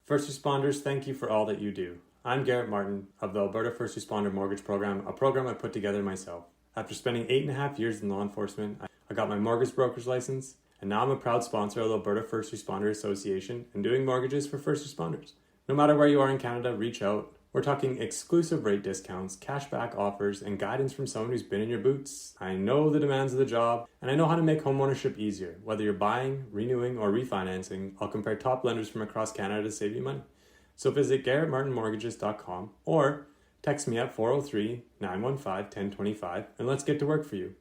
First responders, thank you for all that you do. I'm Garrett Martin of the Alberta First Responder Mortgage Program, a program I put together myself. After spending 8.5 years in law enforcement, I got my mortgage broker's license, and now I'm a proud sponsor of the Alberta First Responder Association and doing mortgages for first responders. No matter where you are in Canada, reach out. We're talking exclusive rate discounts, cashback offers, and guidance from someone who's been in your boots. I know the demands of the job, and I know how to make homeownership easier. Whether you're buying, renewing, or refinancing, I'll compare top lenders from across Canada to save you money. So visit garrettmartinmortgages.com or text me at 403-915-1025 and let's get to work for you.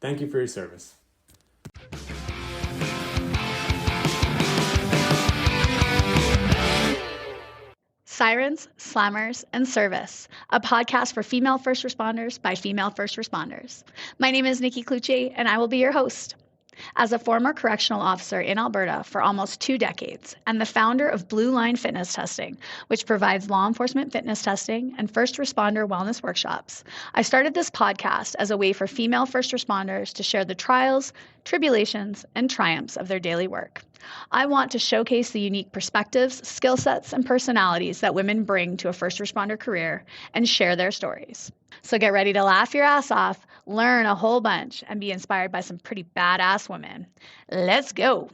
Thank you for your service. Sirens, Slammers, and Service, a podcast for female first responders by female first responders. My name is Nikki Cloutier, and I will be your host. As a former correctional officer in Alberta for almost 2 decades and the founder of Blue Line Fitness Testing, which provides law enforcement fitness testing and first responder wellness workshops, I started this podcast as a way for female first responders to share the trials, tribulations, and triumphs of their daily work. I want to showcase the unique perspectives, skill sets, and personalities that women bring to a first responder career and share their stories. So get ready to laugh your ass off, learn a whole bunch, and be inspired by some pretty badass women. Let's go.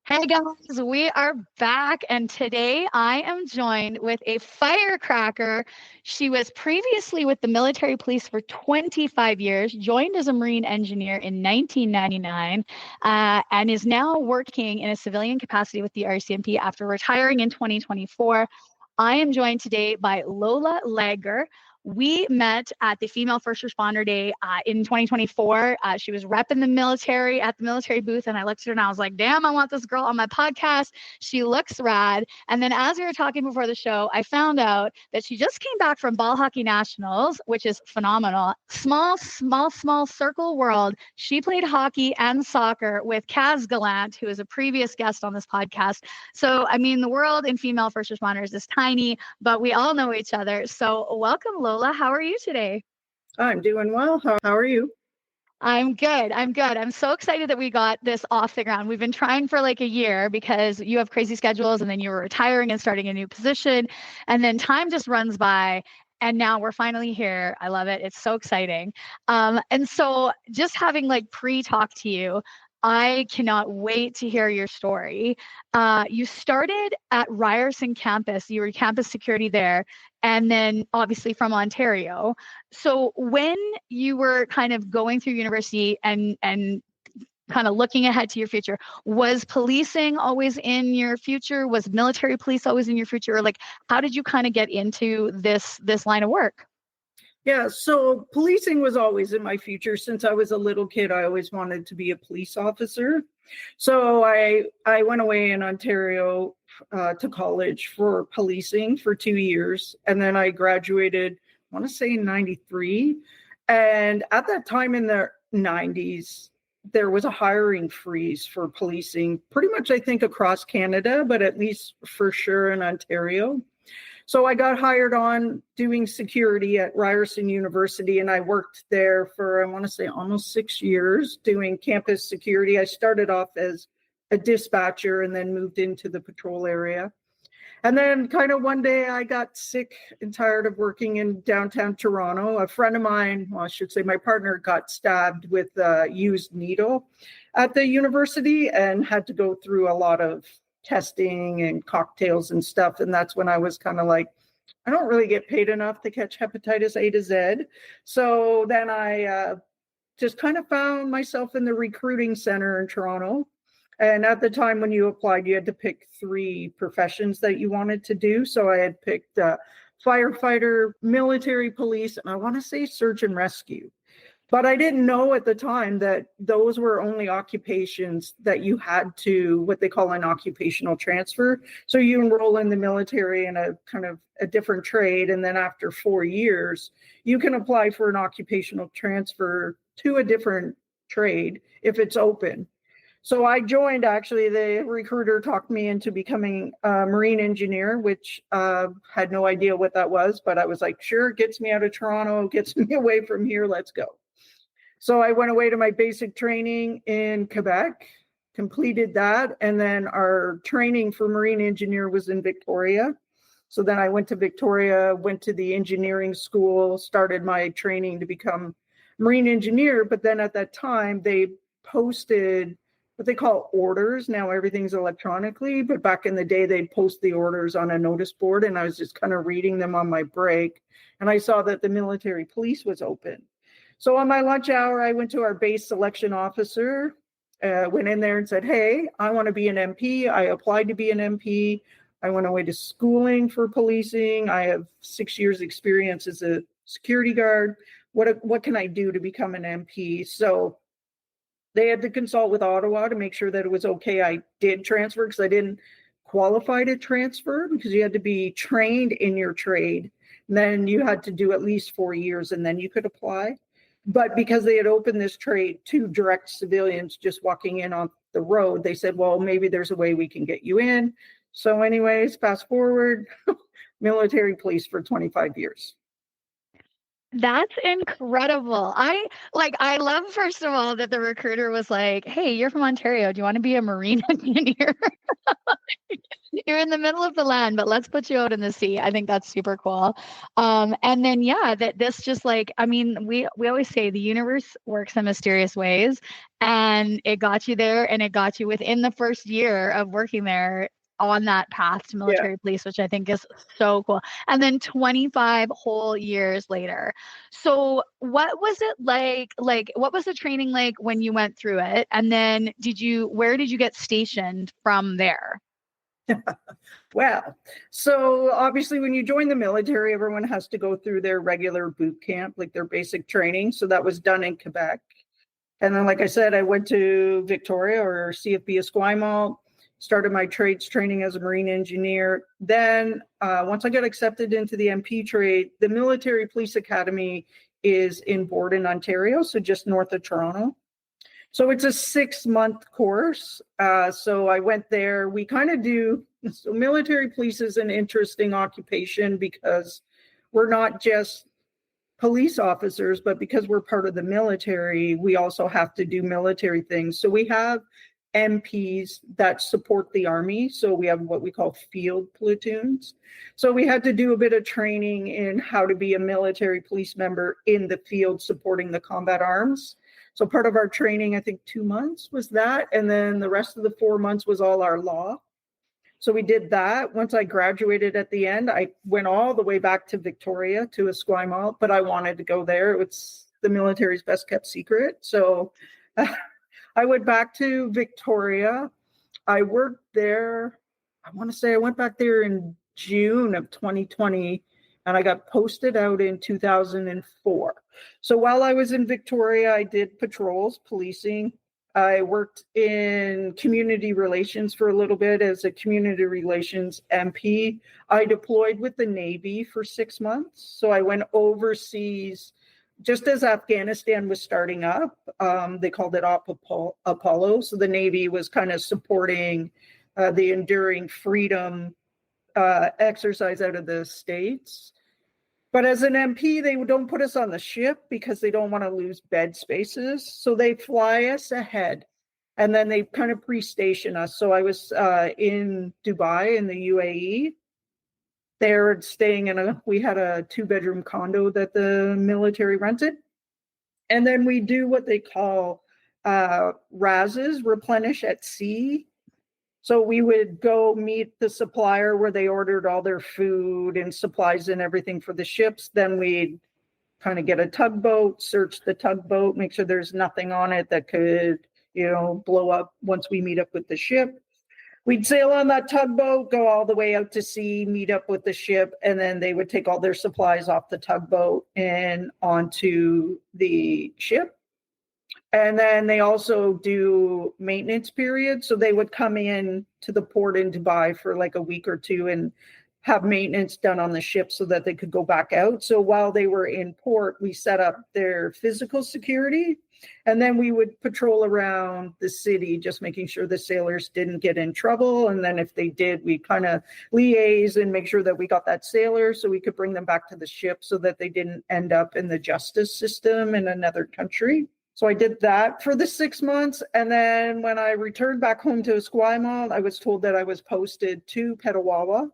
Hey guys, we are back, and today I am joined with a firecracker. She was previously with the military police for 25 years, joined as a Marine engineer in 1999, and is now working in a civilian capacity with the RCMP after retiring in 2024. I am joined today by Lola Lagler. We met at the Female First Responder Day in 2024. She was repping the military at the military booth, and I looked at her and I was like, damn, I want this girl on my podcast. She looks rad. And then as we were talking before the show, I found out that she just came back from Ball Hockey Nationals, which is phenomenal. Small circle world. She played hockey and soccer with Kaz Gallant, who is a previous guest on this podcast. So, I mean, the world in female first responders is tiny, but we all know each other. So welcome, Lola. How are you today? I'm doing well. How are you? I'm good. I'm so excited that we got this off the ground. We've been trying for like a year because you have crazy schedules and then you were retiring and starting a new position. And then time just runs by. And now we're finally here. I love it. It's so exciting. And so just having like pre-talk to you, I cannot wait to hear your story. You started at Ryerson campus. You were campus security there, and then obviously from Ontario. So when you were kind of going through university and kind of looking ahead to your future, was policing always in your future? Was military police always in your future? Or like, how did you kind of get into this line of work? Yeah, so policing was always in my future. Since I was a little kid, I always wanted to be a police officer. So I went away in Ontario to college for policing for 2 years. And then I graduated, I want to say in 93. And at that time in the 90s, there was a hiring freeze for policing, pretty much, I think, across Canada, but at least for sure in Ontario. So I got hired on doing security at Ryerson University, and I worked there for, I want to say, almost 6 years doing campus security. I started off as a dispatcher and then moved into the patrol area. And then kind of one day I got sick and tired of working in downtown Toronto. A friend of mine, well, I should say my partner, got stabbed with a used needle at the university and had to go through a lot of testing and cocktails and stuff. And that's when I was kind of like, I don't really get paid enough to catch hepatitis A to Z. So then I just kind of found myself in the recruiting center in Toronto. And at the time when you applied, you had to pick 3 professions that you wanted to do. So I had picked firefighter, military police, and I want to say search and rescue. But I didn't know at the time that those were only occupations that you had to, what they call an occupational transfer. So you enroll in the military in a kind of a different trade. And then after 4 years, you can apply for an occupational transfer to a different trade if it's open. So I joined, actually, the recruiter talked me into becoming a Marine engineer, which had no idea what that was. But I was like, sure, gets me out of Toronto, gets me away from here, let's go. So I went away to my basic training in Quebec, completed that. And then our training for marine engineer was in Victoria. So then I went to Victoria, went to the engineering school, started my training to become marine engineer. But then at that time, they posted what they call orders. Now everything's electronically, but back in the day, they'd post the orders on a notice board, and I was just kind of reading them on my break. And I saw that the military police was open. So on my lunch hour, I went to our base selection officer, went in there and said, hey, I want to be an MP. I applied to be an MP. I went away to schooling for policing. I have 6 years experience as a security guard. What can I do to become an MP? So they had to consult with Ottawa to make sure that it was okay. I did transfer because I didn't qualify to transfer because you had to be trained in your trade. And then you had to do at least 4 years and then you could apply. But because they had opened this trade to direct civilians just walking in on the road, they said, well, maybe there's a way we can get you in. So anyways, fast forward, military police for 25 years. That's incredible. I love, first of all, that the recruiter was like, hey, you're from Ontario. Do you want to be a marine engineer? You're in the middle of the land, but let's put you out in the sea. I think that's super cool. And then, yeah, that this just like, I mean, we always say the universe works in mysterious ways, and it got you there, and it got you within the first year of working there on that path to military police, which I think is so cool. And then 25 whole years later. So what was it like, what was the training like when you went through it? And then where did you get stationed from there? Well, so obviously when you join the military, everyone has to go through their regular boot camp, like their basic training. So that was done in Quebec. And then, like I said, I went to Victoria or CFB Esquimalt, started my trades training as a marine engineer. Then once I got accepted into the MP trade, the Military Police Academy is in Borden, Ontario, so just north of Toronto. So it's a 6-month course. So I went there. We kind of do, so military police is an interesting occupation because we're not just police officers, but because we're part of the military, we also have to do military things. So we have MPs that support the Army. So we have what we call field platoons. So we had to do a bit of training in how to be a military police member in the field supporting the combat arms. So part of our training, I think 2 months was that. And then the rest of the 4 months was all our law. So we did that. Once I graduated at the end, I went all the way back to Victoria, to Esquimalt, but I wanted to go there. It's the military's best kept secret. So I went back to Victoria. I worked there. I want to say I went back there in June of 2020, and I got posted out in 2004. So while I was in Victoria, I did patrols, policing. I worked in community relations for a little bit as a community relations MP. I deployed with the Navy for 6 months. So I went overseas just as Afghanistan was starting up. They called it Apollo. So the Navy was kind of supporting the Enduring Freedom exercise out of the States. But as an MP, they don't put us on the ship because they don't want to lose bed spaces. So they fly us ahead and then they kind of pre-station us. So I was in Dubai in the UAE. They're staying we had a 2-bedroom condo that the military rented. And then we do what they call RASs, replenish at sea. So we would go meet the supplier where they ordered all their food and supplies and everything for the ships. Then we'd kind of get a tugboat, search the tugboat, make sure there's nothing on it that could, blow up once we meet up with the ship. We'd sail on that tugboat, go all the way out to sea, meet up with the ship, and then they would take all their supplies off the tugboat and onto the ship. And then they also do maintenance periods. So they would come in to the port in Dubai for like a week or two and have maintenance done on the ship so that they could go back out. So while they were in port, we set up their physical security. And then we would patrol around the city, just making sure the sailors didn't get in trouble. And then if they did, we kind of liaise and make sure that we got that sailor so we could bring them back to the ship so that they didn't end up in the justice system in another country. So I did that for the 6 months. And then when I returned back home to Esquimalt, I was told that I was posted to Petawawa.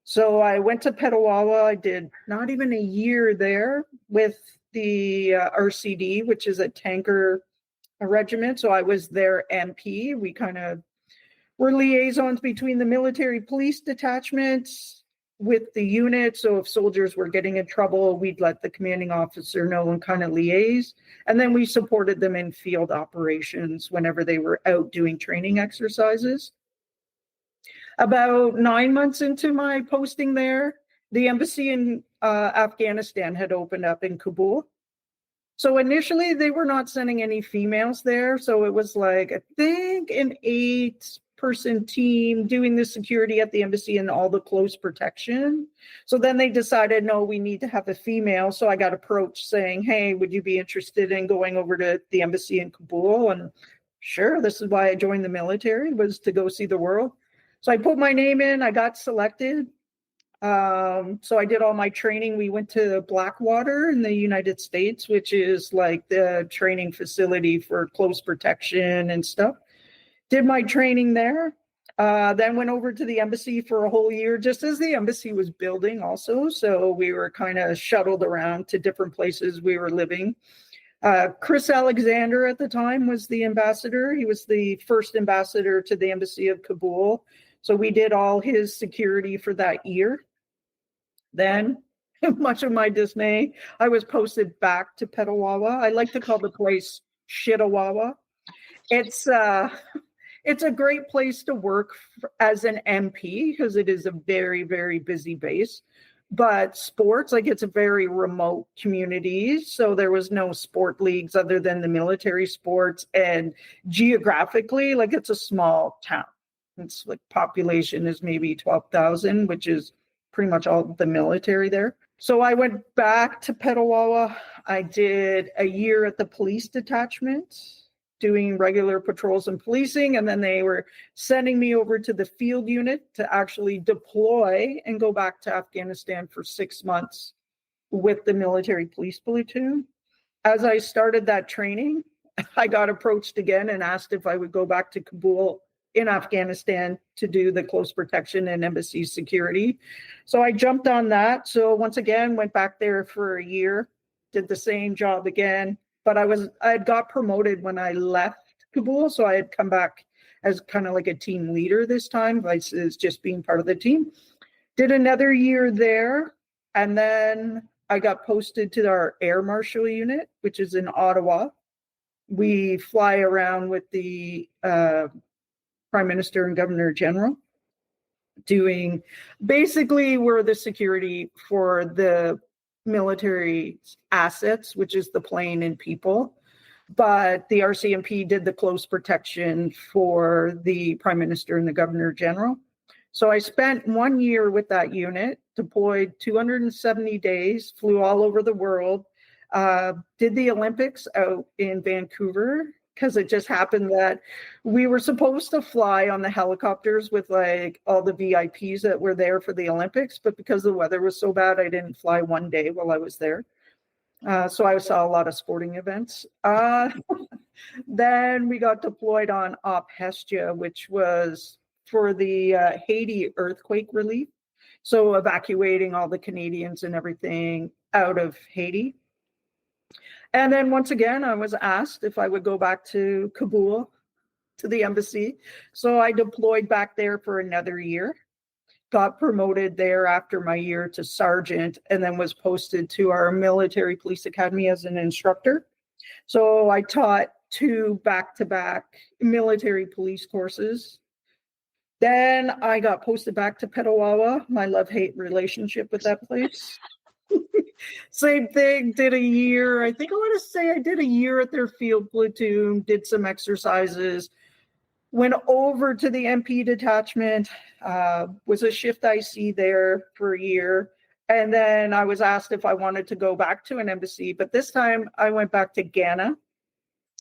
So I went to Petawawa. I did not even a year there with the RCD, which is a tanker regiment. So I was their MP. We kind of were liaisons between the military police detachments with the unit. So if soldiers were getting in trouble, we'd let the commanding officer know and kind of liaise. And then we supported them in field operations whenever they were out doing training exercises. About 9 months into my posting there, the embassy in Afghanistan had opened up in Kabul. So initially they were not sending any females there. So it was like, I think an 8-person team doing the security at the embassy and all the close protection. So then they decided, no, we need to have a female. So I got approached saying, hey, would you be interested in going over to the embassy in Kabul? And sure, this is why I joined the military, was to go see the world. So I put my name in, I got selected. So I did all my training. We went to Blackwater in the United States, which is like the training facility for close protection and stuff. Did my training there. Then went over to the embassy for a whole year, just as the embassy was building also. So we were kind of shuttled around to different places we were living. Chris Alexander at the time was the ambassador. He was the first ambassador to the embassy of Kabul. So we did all his security for that year. Then, much of my dismay, I was posted back to Petawawa. I like to call the place Shitawawa. It's a great place to work as an MP because it is a very, very busy base. But sports, like it's a very remote community. So there was no sport leagues other than the military sports. And geographically, like it's a small town. It's like population is maybe 12,000, which is pretty much all the military there. So I went back to Petawawa. I did a year at the police detachment, doing regular patrols and policing. And then they were sending me over to the field unit to actually deploy and go back to Afghanistan for 6 months with the military police platoon. As I started that training, I got approached again and asked if I would go back to Kabul in Afghanistan to do the close protection and embassy security. So I jumped on that. So once again, went back there for a year, did the same job again. But I had got promoted when I left Kabul. So I had come back as kind of like a team leader this time, versus just being part of the team. Did another year there. And then I got posted to our Air Marshal unit, which is in Ottawa. We fly around with the Prime Minister and Governor General, doing basically we're the security for the military assets, which is the plane and people. But the RCMP did the close protection for the Prime Minister and the Governor General. So I spent 1 year with that unit, deployed 270 days, flew all over the world, did the Olympics out in Vancouver, because it just happened that we were supposed to fly on the helicopters with like all the VIPs that were there for the Olympics. But because the weather was so bad, I didn't fly one day while I was there. So I saw a lot of sporting events. Then we got deployed on Op Hestia, which was for the Haiti earthquake relief. So evacuating all the Canadians and everything out of Haiti. And then once again, I was asked if I would go back to Kabul, to the embassy. So I deployed back there for another year, got promoted there after my year to sergeant, and then was posted to our military police academy as an instructor. So I taught 2 back-to-back military police courses. Then I got posted back to Petawawa, my love-hate relationship with that place. Same thing, did a year. I think I want to say I did a year at their field platoon, did some exercises, went over to the MP detachment, was a shift IC there for a year. And then I was asked if I wanted to go back to an embassy, but this time I went back to Ghana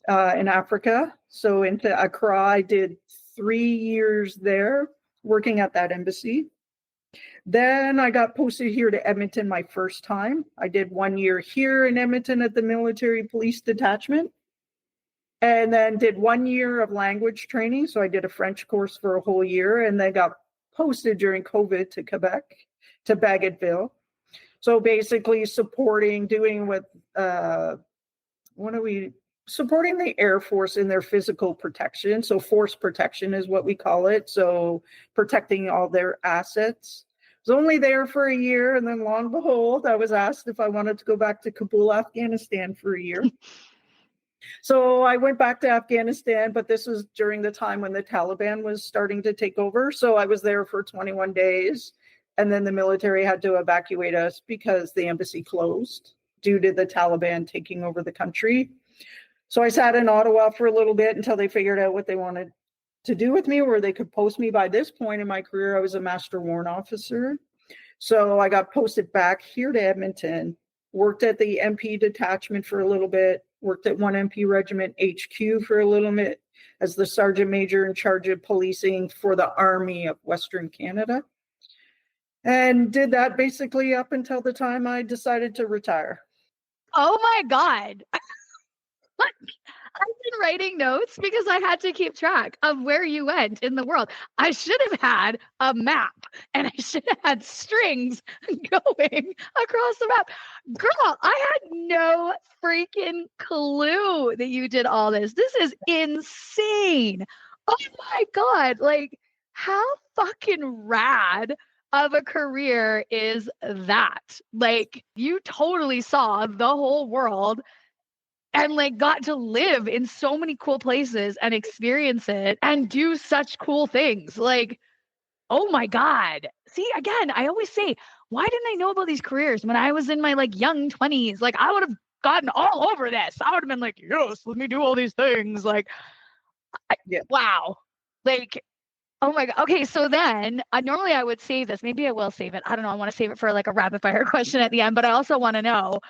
in Africa. So into Accra, I did 3 years there working at that embassy. Then I got posted here to Edmonton my first time. I did 1 year here in Edmonton at the military police detachment. and then did 1 year of language training. So I did a French course for a whole year, and then got posted during COVID to Quebec, to Bagotville. So basically supporting supporting the Air Force in their physical protection. So force protection is what we call it. So protecting all their assets. I was only there for a year, and then lo and behold, I was asked if I wanted to go back to Kabul, Afghanistan for a year. So I went back to Afghanistan, but this was during the time when the Taliban was starting to take over. So I was there for 21 days, and then the military had to evacuate us because the embassy closed due to the Taliban taking over the country. So I sat in Ottawa for a little bit until they figured out what they wanted to do with me, where they could post me. By this point in my career, I was a master warrant officer. So I got posted back here to Edmonton, worked at the MP detachment for a little bit, worked at 1 MP Regiment HQ for a little bit as the sergeant major in charge of policing for the Army of Western Canada. And did that basically up until the time I decided to retire. Oh my God. I've been writing notes because I had to keep track of where you went in the world. I should have had a map, and I should have had strings going across the map. Girl, I had no freaking clue that you did all this. This is insane. Oh my God. Like, how fucking rad of a career is that? Like, you totally saw the whole world and like got to live in so many cool places and experience it and do such cool things. Like, oh my God. See, again, I always say, why didn't I know about these careers when I was in my like young 20s? Like, I would have gotten all over this. I would have been like, yes, let me do all these things. Like, wow. Like, oh my God. Okay. So then normally I would save this. Maybe I will save it. I don't know. I want to save it for like a rapid fire question at the end, but I also want to know,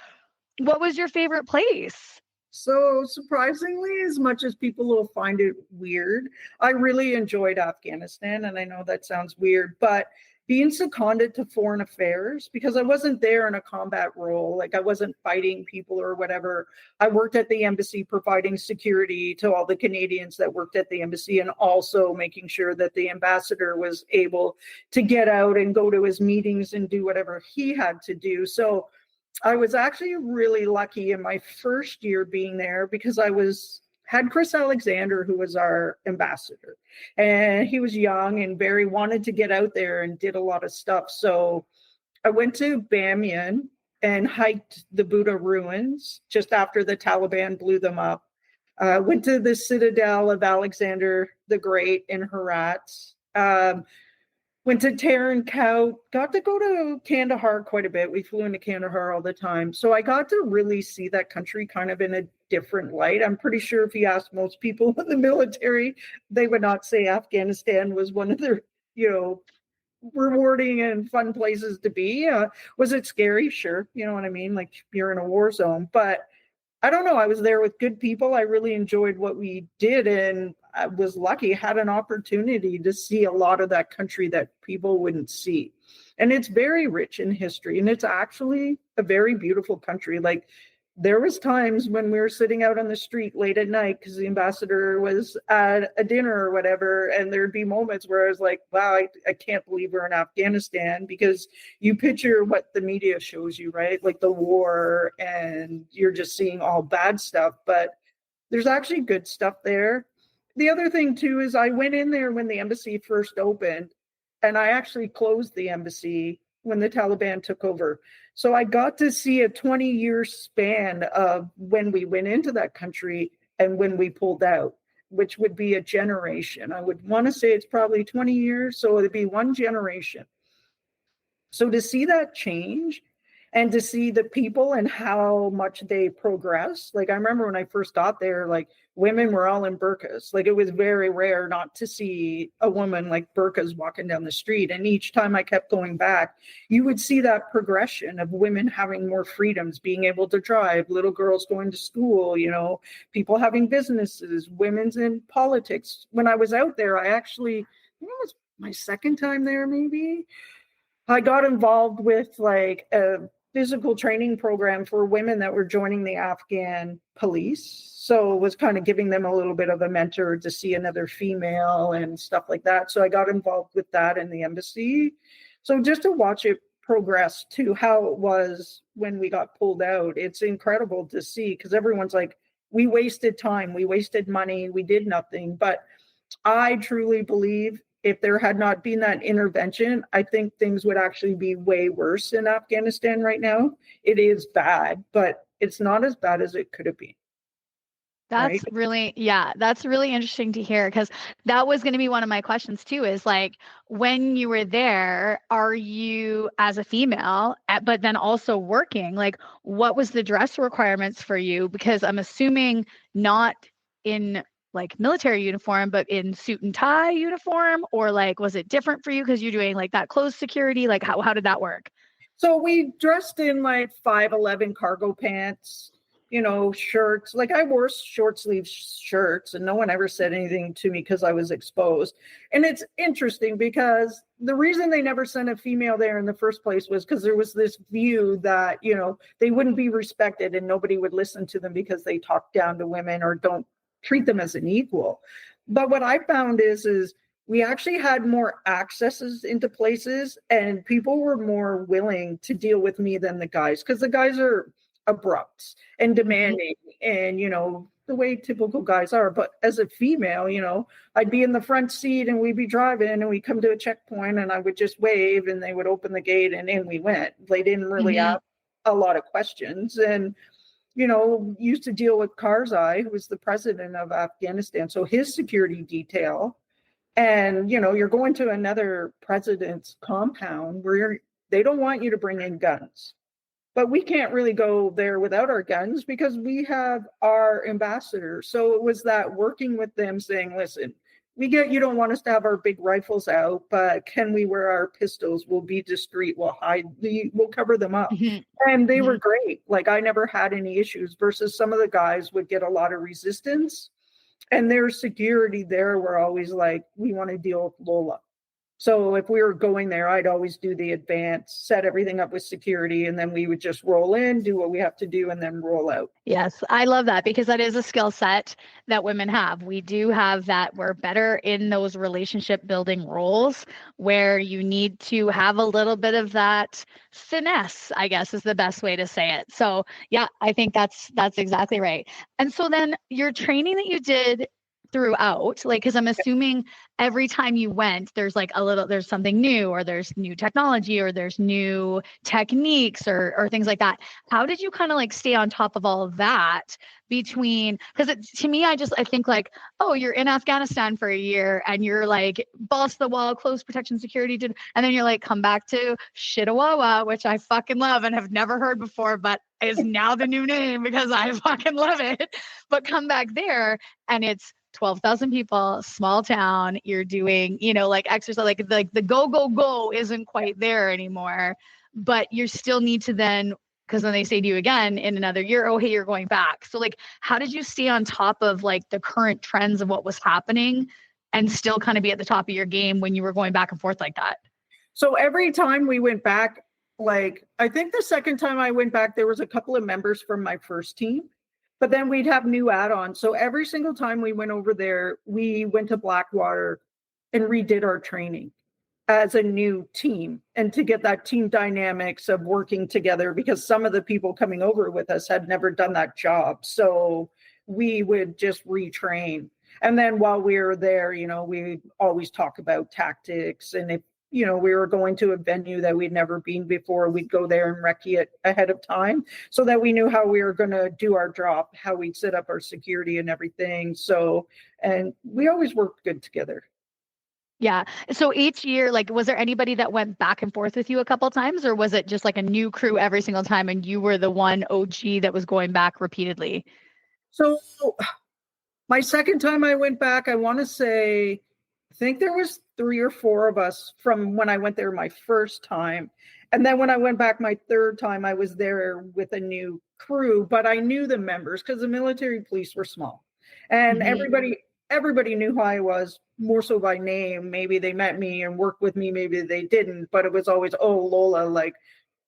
what was your favorite place? So surprisingly, as much as people will find it weird, I really enjoyed Afghanistan. And I know that sounds weird, but being seconded to foreign affairs, because I wasn't there in a combat role, like I wasn't fighting people or whatever. I worked at the embassy providing security to all the Canadians that worked at the embassy, and also making sure that the ambassador was able to get out and go to his meetings and do whatever he had to do. So I was actually really lucky in my first year being there, because I had Chris Alexander, who was our ambassador, and he was young and very wanted to get out there and did a lot of stuff. So I went to Bamyan and hiked the Buddha ruins just after the Taliban blew them up. Went to the Citadel of Alexander the Great in Herat. Went to Tarin Kowt, got to go to Kandahar quite a bit. We flew into Kandahar all the time. So I got to really see that country kind of in a different light. I'm pretty sure if you asked most people in the military, they would not say Afghanistan was one of their, rewarding and fun places to be. Was it scary? Sure. You know what I mean? Like, you're in a war zone. But I don't know. I was there with good people. I really enjoyed what we did, and I was lucky, had an opportunity to see a lot of that country that people wouldn't see. And it's very rich in history, and it's actually a very beautiful country. Like, there was times when we were sitting out on the street late at night because the ambassador was at a dinner or whatever, and there'd be moments where I was like, wow, I can't believe we're in Afghanistan, because you picture what the media shows you, right? Like the war, and you're just seeing all bad stuff, but there's actually good stuff there. The other thing too is I went in there when the embassy first opened, and I actually closed the embassy when the Taliban took over. So I got to see a 20-year span of when we went into that country and when we pulled out, which would be a generation. I would want to say it's probably 20 years. So it'd be one generation. So to see that change, and to see the people and how much they progress. Like, I remember when I first got there, like, women were all in burqas. Like, it was very rare not to see a woman like burqas walking down the street. And each time I kept going back, you would see that progression of women having more freedoms, being able to drive, little girls going to school, people having businesses, women's in politics. When I was out there, I think it was my second time there, maybe. I got involved with like a physical training program for women that were joining the Afghan police. So it was kind of giving them a little bit of a mentor to see another female and stuff like that. So I got involved with that in the embassy. So just to watch it progress to how it was when we got pulled out, it's incredible to see, because everyone's like, we wasted time, we wasted money, we did nothing. But I truly believe if there had not been that intervention, I think things would actually be way worse in Afghanistan right now. It is bad, but it's not as bad as it could have been. That's really, that's really interesting to hear, because that was going to be one of my questions too, is like, when you were there, are you as a female, but then also working, like what was the dress requirements for you? Because I'm assuming not in like military uniform, but in suit and tie uniform, or like, was it different for you because you're doing like that closed security? Like how did that work? So we dressed in like 5'11" cargo pants, shirts. Like I wore short sleeve shirts and no one ever said anything to me because I was exposed. And it's interesting because the reason they never sent a female there in the first place was because there was this view that, they wouldn't be respected and nobody would listen to them because they talk down to women or don't treat them as an equal. But what I found is we actually had more accesses into places and people were more willing to deal with me than the guys, because the guys are abrupt and demanding and the way typical guys are. But as a female, I'd be in the front seat and we'd be driving and we come to a checkpoint and I would just wave and they would open the gate and in we went. They didn't really ask a lot of questions. And used to deal with Karzai, who was the president of Afghanistan, so his security detail. And you're going to another president's compound where they don't want you to bring in guns. But we can't really go there without our guns because we have our ambassador. So it was that working with them saying, listen, we get you don't want us to have our big rifles out, but can we wear our pistols? We'll be discreet. We'll we'll cover them up. And they were great. Like I never had any issues versus some of the guys would get a lot of resistance. And their security there were always like, we want to deal with Lola. So if we were going there, I'd always do the advance, set everything up with security, and then we would just roll in, do what we have to do, and then roll out. Yes, I love that because that is a skill set that women have. We do have that. We're better in those relationship building roles where you need to have a little bit of that finesse, I guess is the best way to say it. So yeah, I think that's exactly right. And so then your training that you did throughout, like, because I'm assuming every time you went, there's like there's something new, or there's new technology, or there's new techniques, or things like that. How did you kind of like stay on top of all of that between, because to me, I think like, oh, you're in Afghanistan for a year and you're like balls to the wall, close protection security, and then you're like, come back to Shitawawa, which I fucking love and have never heard before, but is now the new name because I fucking love it. But come back there and it's 12,000 people, small town, you're doing, like exercise, like the go isn't quite there anymore, but you still need to then, because then they say to you again in another year, oh, hey, you're going back. So like, how did you stay on top of like the current trends of what was happening and still kind of be at the top of your game when you were going back and forth like that? So every time we went back, like, I think the second time I went back, there was a couple of members from my first team. But then we'd have new add-ons. So every single time we went over there, we went to Blackwater and redid our training as a new team, and to get that team dynamics of working together, because some of the people coming over with us had never done that job. So we would just retrain. And then while we were there, we always talk about tactics. And if we were going to a venue that we'd never been before, we'd go there and recce it ahead of time so that we knew how we were going to do our drop, how we'd set up our security and everything. So, and we always worked good together. Yeah. So each year, like, was there anybody that went back and forth with you a couple of times, or was it just like a new crew every single time and you were the one OG that was going back repeatedly? So my second time I went back, I want to say, I think there was 3 or 4 of us from when I went there my first time. And then when I went back my third time, I was there with a new crew, but I knew the members because the military police were small. And everybody knew who I was, more so by name. Maybe they met me and worked with me, maybe they didn't, but it was always, oh, Lola, like,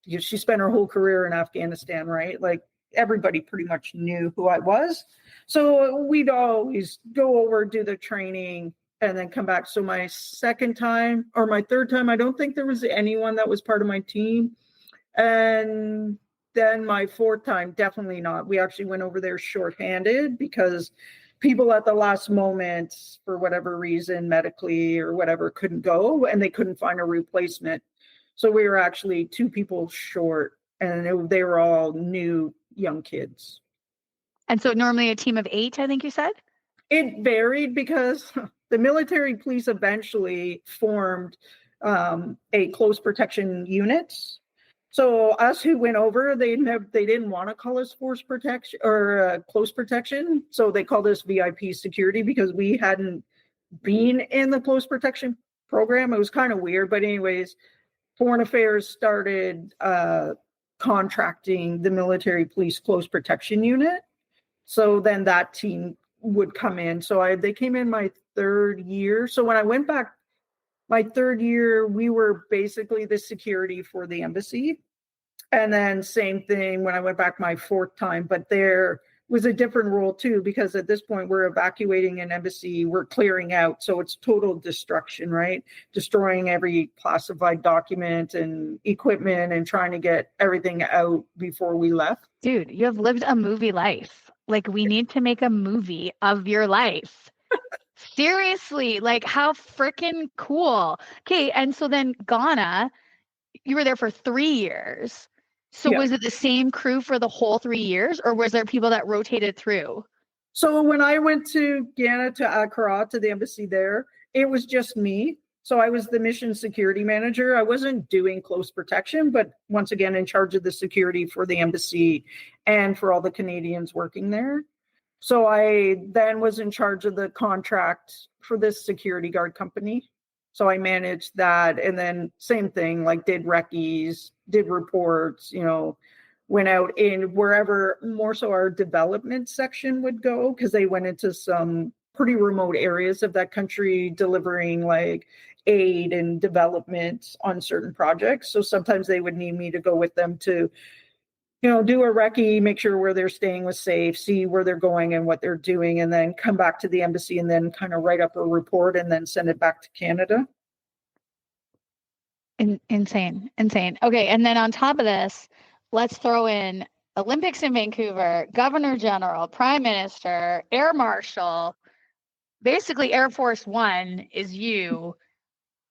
she spent her whole career in Afghanistan, right? Like everybody pretty much knew who I was. So we'd always go over, do the training, and then come back. So my second time or my third time, I don't think there was anyone that was part of my team. And then my fourth time, definitely not. We actually went over there shorthanded because people at the last moment, for whatever reason, medically or whatever, couldn't go and they couldn't find a replacement. So we were actually 2 people short, and they were all new young kids. And so normally a team of 8, I think you said? It varied because the military police eventually formed a close protection unit. So us who went over, they didn't want to call us force protection or close protection. So they called us VIP security because we hadn't been in the close protection program. It was kind of weird. But anyways, Foreign Affairs started contracting the military police close protection unit. So then that team would come in. So they came in my 3rd year. So when I went back my 3rd year, we were basically the security for the embassy. And then same thing when I went back my 4th time, but there was a different role too, because at this point we're evacuating an embassy, we're clearing out. So it's total destruction, right? Destroying every classified document and equipment and trying to get everything out before we left. Dude, you have lived a movie life. Like, we need to make a movie of your life. Seriously, like, how freaking cool. Okay, and so then Ghana, you were there for 3 years. So Yeah. was it the same crew for the whole 3 years, or was there people that rotated through? So when I went to Ghana, to Accra, to the embassy there, it was just me. So I was the mission security manager. I wasn't doing close protection, but once again, in charge of the security for the embassy and for all the Canadians working there. So I then was in charge of the contract for this security guard company. So I managed that. And then same thing, like did recce's, did reports, went out in wherever more so our development section would go, because they went into some pretty remote areas of that country delivering like aid and development on certain projects. So sometimes they would need me to go with them to, do a recce, make sure where they're staying was safe, see where they're going and what they're doing, and then come back to the embassy and then kind of write up a report and then send it back to Canada. Insane. Okay, and then on top of this, let's throw in Olympics in Vancouver, Governor General, Prime Minister, Air Marshal, basically Air Force One is you.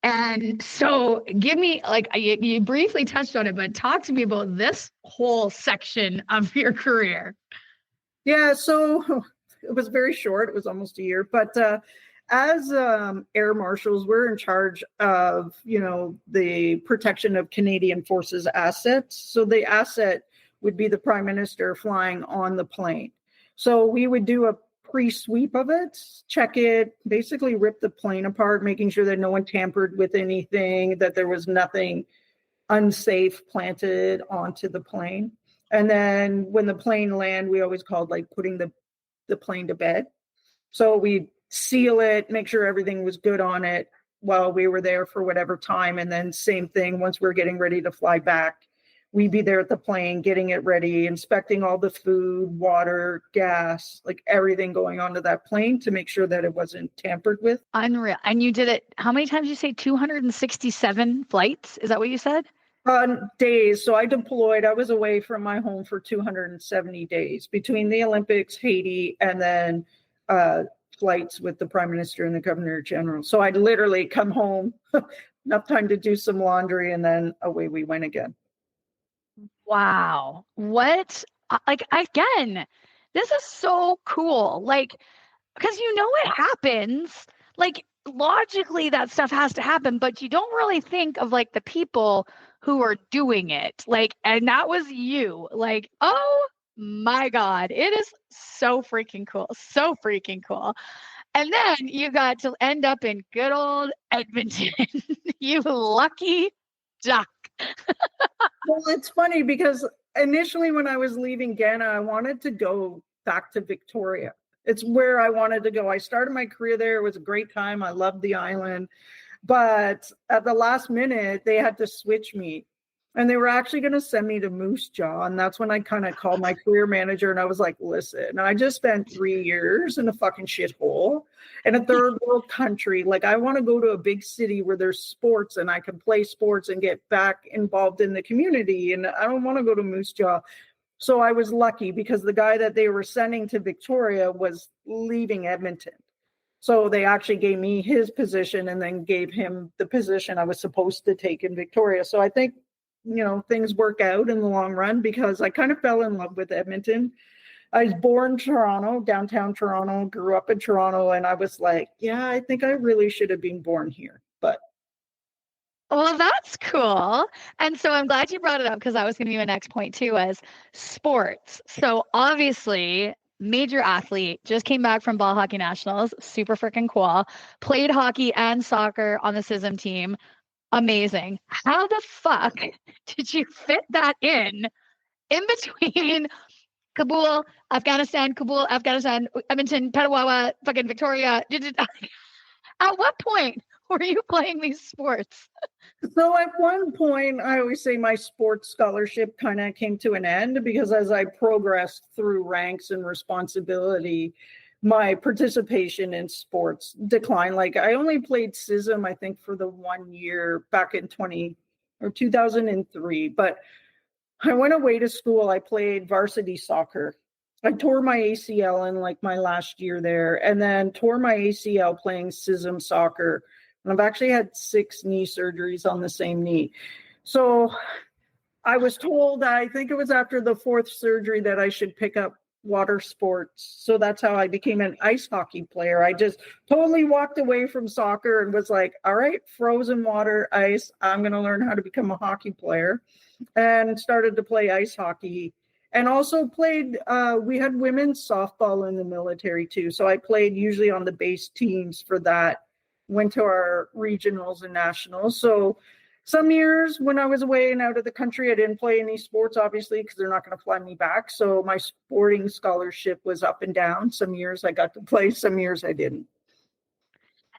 And so give me, like, you briefly touched on it, but talk to me about this whole section of your career. Yeah, so it was very short. It was almost a year. But as air marshals, we're in charge of, the protection of Canadian Forces assets. So the asset would be the Prime Minister flying on the plane. So we would do a pre-sweep of it, check it, basically rip the plane apart, making sure that no one tampered with anything, that there was nothing unsafe planted onto the plane. And then when the plane landed, we always called like putting the plane to bed. So we seal it, make sure everything was good on it while we were there for whatever time. And then same thing, once we're getting ready to fly back, we'd be there at the plane, getting it ready, inspecting all the food, water, gas, like everything going onto that plane to make sure that it wasn't tampered with. Unreal. And you did it, how many times did you say? 267 flights? Is that what you said? Days. So I deployed. I was away from my home for 270 days between the Olympics, Haiti, and then flights with the Prime Minister and the Governor General. So I'd literally come home, enough time to do some laundry, and then away we went again. Wow. What? Like, again, this is so cool. Like, because it happens. Like, logically, that stuff has to happen, but you don't really think of like the people who are doing it. Like, and that was you. Like, oh my God, it is so freaking cool. So freaking cool. And then you got to end up in good old Edmonton. You lucky duck. Well, it's funny because initially when I was leaving Ghana, I wanted to go back to Victoria. It's where I wanted to go. I started my career there. It was a great time. I loved the island. But at the last minute, they had to switch me And they were actually going to send me to Moose Jaw. And that's when I kind of called my career manager and I was like, listen, I just spent 3 years in a fucking shithole in a third world country. Like, I want to go to a big city where there's sports and I can play sports and get back involved in the community. And I don't want to go to Moose Jaw. So I was lucky because the guy that they were sending to Victoria was leaving Edmonton. So they actually gave me his position and then gave him the position I was supposed to take in Victoria. So I think, things work out in the long run because I kind of fell in love with Edmonton. I was born in Toronto, downtown Toronto, grew up in Toronto, and I was like, yeah, I think I really should have been born here. But well, that's cool. And so I'm glad you brought it up because that was going to be my next point too, was sports. So obviously, major athlete, just came back from Ball Hockey Nationals, super freaking cool. Played hockey and soccer on the CISM team. Amazing. How the fuck did you fit that in between Kabul, Afghanistan, Edmonton, Petawawa, fucking Victoria? At what point were you playing these sports? So at one point, I always say my sports scholarship kind of came to an end because as I progressed through ranks and responsibility, my participation in sports declined. Like, I only played CISM, I think, for the 1 year back in 2003. But I went away to school. I played varsity soccer. I tore my ACL in like my last year there, and then tore my ACL playing CISM soccer. And I've actually had 6 knee surgeries on the same knee. So I was told, I think it was after the 4th surgery, that I should pick up water sports. So that's how I became an ice hockey player. I just totally walked away from soccer and was like, all right, frozen water, ice, I'm going to learn how to become a hockey player, and started to play ice hockey. And also played, we had women's softball in the military too. So I played usually on the base teams for that, went to our regionals and nationals. So some years when I was away and out of the country, I didn't play any sports, obviously, because they're not going to fly me back. So my sporting scholarship was up and down. Some years I got to play, some years I didn't.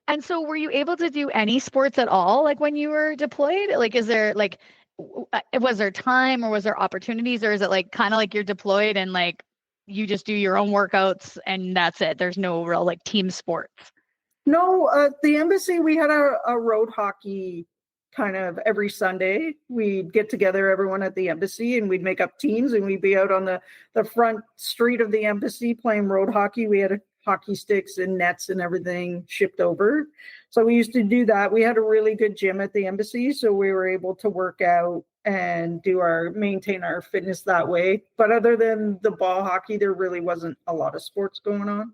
And so were you able to do any sports at all, like when you were deployed? Like, is there like, was there time or was there opportunities, or is it like kind of like you're deployed and like you just do your own workouts and that's it? There's no real like team sports. No, the embassy, we had a road hockey kind of every Sunday. We'd get together, everyone at the embassy, and we'd make up teams and we'd be out on the front street of the embassy playing road hockey. We had hockey sticks and nets and everything shipped over. So we used to do that. We had a really good gym at the embassy, so we were able to work out and maintain our fitness that way. But other than the ball hockey, there really wasn't a lot of sports going on.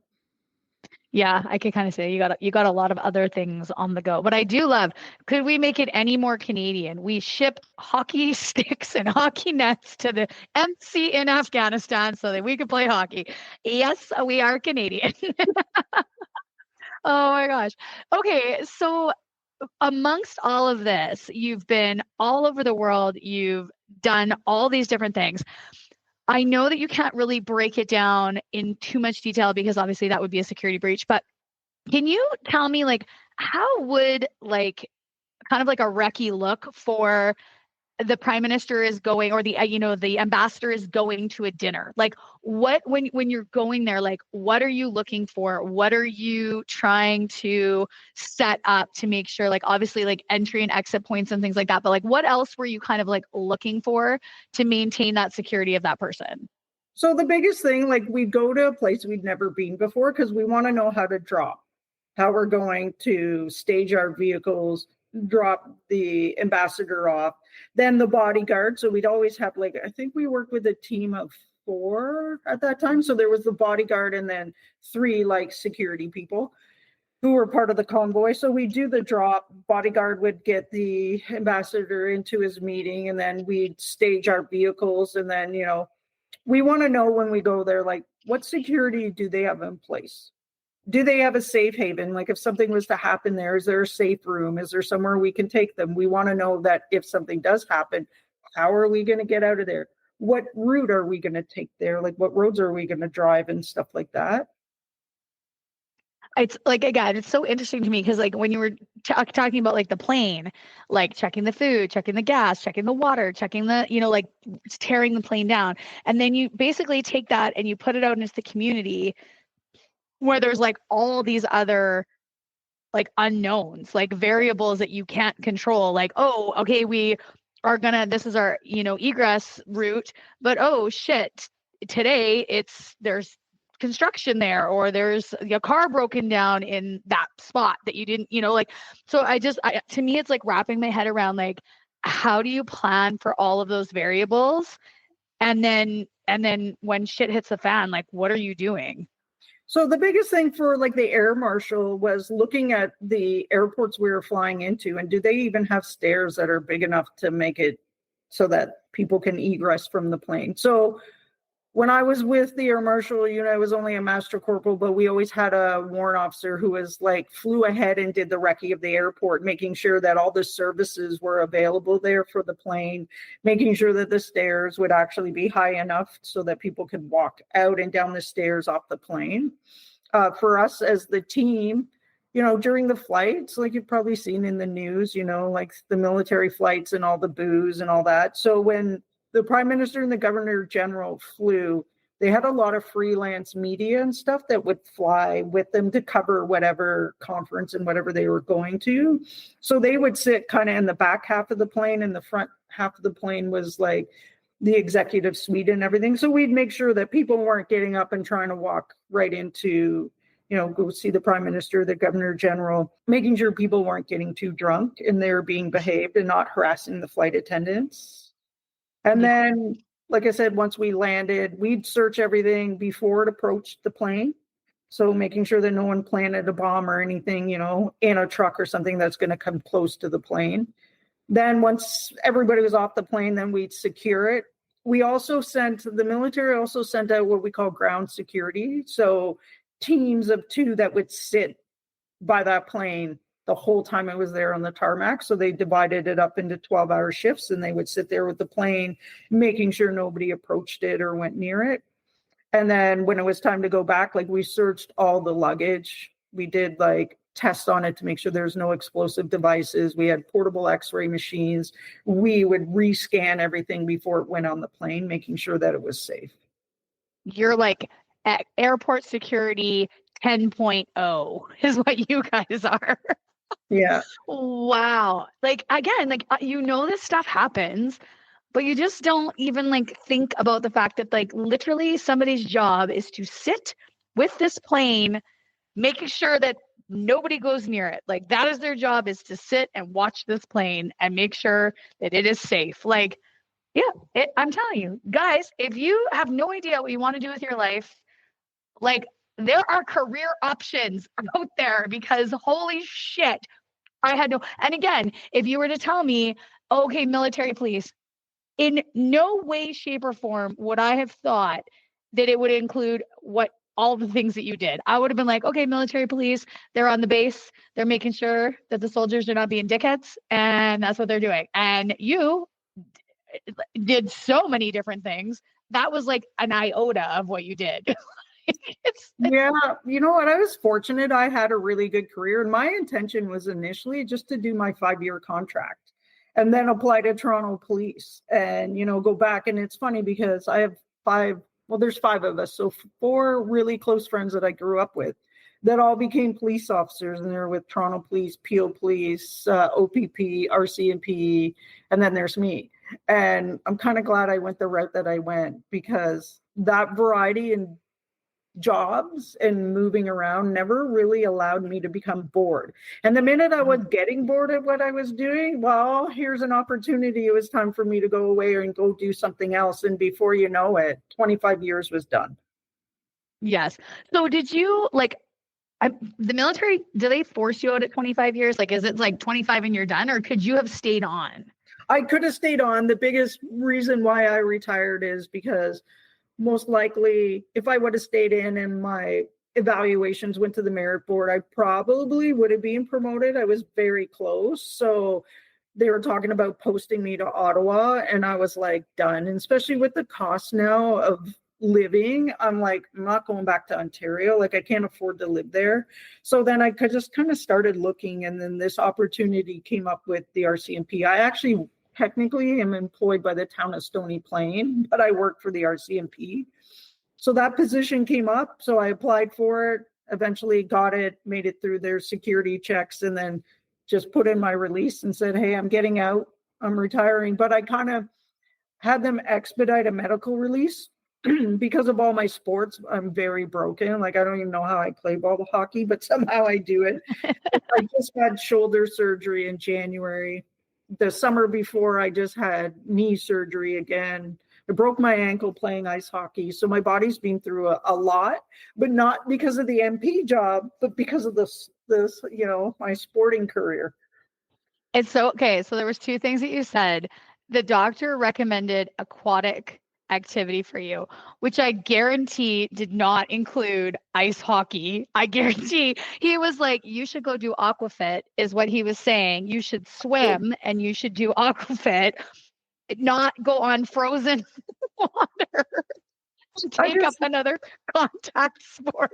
Yeah, I could kind of say you got a lot of other things on the go. But I do love, could we make it any more Canadian? We ship hockey sticks and hockey nets to the embassy in Afghanistan so that we could play hockey. Yes, we are Canadian. Oh my gosh. Okay, so amongst all of this, you've been all over the world, you've done all these different things. I know that you can't really break it down in too much detail because obviously that would be a security breach, but can you tell me, like, how would like kind of like a recce look for the prime minister is going, or the the ambassador is going to a dinner? Like, what, when you're going there, like, what are you looking for? What are you trying to set up to make sure, like, obviously like entry and exit points and things like that, but like what else were you kind of like looking for to maintain that security of that person? So the biggest thing, like, we go to a place we'd never been before because we want to know how to drop, how we're going to stage our vehicles, drop the ambassador off, then the bodyguard. So we'd always have, like, I think we worked with a team of 4 at that time. So there was the bodyguard and then 3 like security people who were part of the convoy. So we do the drop, bodyguard would get the ambassador into his meeting, and then we'd stage our vehicles. And then, we want to know when we go there, like, what security do they have in place? Do they have a safe haven? Like, if something was to happen there, is there a safe room? Is there somewhere we can take them? We want to know that if something does happen, how are we going to get out of there? What route are we going to take there? Like, what roads are we going to drive and stuff like that? It's like, again, it's so interesting to me because like when you were talking about like the plane, like checking the food, checking the gas, checking the water, checking the, like tearing the plane down. And then you basically take that and you put it out into the community where there's like all these other like unknowns, like variables that you can't control. Like, oh, okay, we are gonna, this is our, egress route, but oh shit, today there's construction there, or there's a car broken down in that spot that you didn't, like, so to me, it's like wrapping my head around like, how do you plan for all of those variables? And then when shit hits the fan, like, what are you doing? So the biggest thing for like the air marshal was looking at the airports we were flying into, and do they even have stairs that are big enough to make it so that people can egress from the plane? So when I was with the air marshal, I was only a master corporal, but we always had a warrant officer who was like flew ahead and did the recce of the airport, making sure that all the services were available there for the plane, making sure that the stairs would actually be high enough so that people could walk out and down the stairs off the plane. For us as the team, during the flights, like you've probably seen in the news, like the military flights and all the booze and all that. So when the Prime Minister and the Governor General flew, they had a lot of freelance media and stuff that would fly with them to cover whatever conference and whatever they were going to. So they would sit kind of in the back half of the plane, and the front half of the plane was like the executive suite and everything. So we'd make sure that people weren't getting up and trying to walk right into, go see the Prime Minister, the Governor General, making sure people weren't getting too drunk and they were being behaved and not harassing the flight attendants. And then, like I said, once we landed, we'd search everything before it approached the plane. So making sure that no one planted a bomb or anything, in a truck or something that's going to come close to the plane. Then once everybody was off the plane, then we'd secure it. The military also sent out what we call ground security. So teams of 2 that would sit by that plane the whole time I was there on the tarmac. So they divided it up into 12-hour shifts, and they would sit there with the plane, making sure nobody approached it or went near it. And then when it was time to go back, like we searched all the luggage. We did like tests on it to make sure there's no explosive devices. We had portable x-ray machines. We would rescan everything before it went on the plane, making sure that it was safe. You're like at airport security 10.0 is what you guys are. Yeah. Wow. Like, again, like, this stuff happens, but you just don't even like think about the fact that like literally somebody's job is to sit with this plane, making sure that nobody goes near it. Like, that is their job, is to sit and watch this plane and make sure that it is safe. Like, yeah, I'm telling you guys, if you have no idea what you want to do with your life, like, there are career options out there, because holy shit, I had no. And again, if you were to tell me, okay, military police, in no way, shape, or form would I have thought that it would include all the things that you did. I would have been like, okay, military police, they're on the base, they're making sure that the soldiers are not being dickheads, and that's what they're doing. And you did so many different things. That was like an iota of what you did. Yeah, you know what? I was fortunate. I had a really good career, and my intention was initially just to do my 5-year contract and then apply to Toronto Police and, go back. And it's funny because I have there's 5 of us. So 4 really close friends that I grew up with that all became police officers, and they're with Toronto Police, Peel Police, OPP, RCMP, and then there's me. And I'm kind of glad I went the route that I went, because that variety in jobs and moving around never really allowed me to become bored. And the minute I was getting bored of what I was doing, well, here's an opportunity. It was time for me to go away and go do something else. And before you know it, 25 years was done. Yes. So did you the military, do they force you out at 25 years? Like, is it like 25 and you're done, or could you have stayed on? I could have stayed on. The biggest reason why I retired is because most likely, if I would have stayed in and my evaluations went to the merit board, I probably would have been promoted. I was very close. So they were talking about posting me to Ottawa, and I was like, done. And especially with the cost now of living, I'm like, I'm not going back to Ontario. Like, I can't afford to live there. So then I just kind of started looking, and then this opportunity came up with the RCMP. I actually technically am employed by the town of Stony Plain, but I work for the RCMP. So that position came up. So I applied for it, eventually got it, made it through their security checks, and then just put in my release and said, hey, I'm getting out. I'm retiring. But I kind of had them expedite a medical release because of all my sports. I'm very broken. Like, I don't even know how I play ball hockey, but somehow I do it. I just had shoulder surgery in January. The summer before, I just had knee surgery again. I broke my ankle playing ice hockey. So my body's been through a lot, but not because of the MP job, but because of this, my sporting career. It's so okay. So there was two things that you said. The doctor recommended aquatic activity for you, which I guarantee did not include ice hockey. I guarantee he was like, you should go do aquafit is what he was saying. You should swim and you should do aquafit, not go on frozen water and take up another contact sport.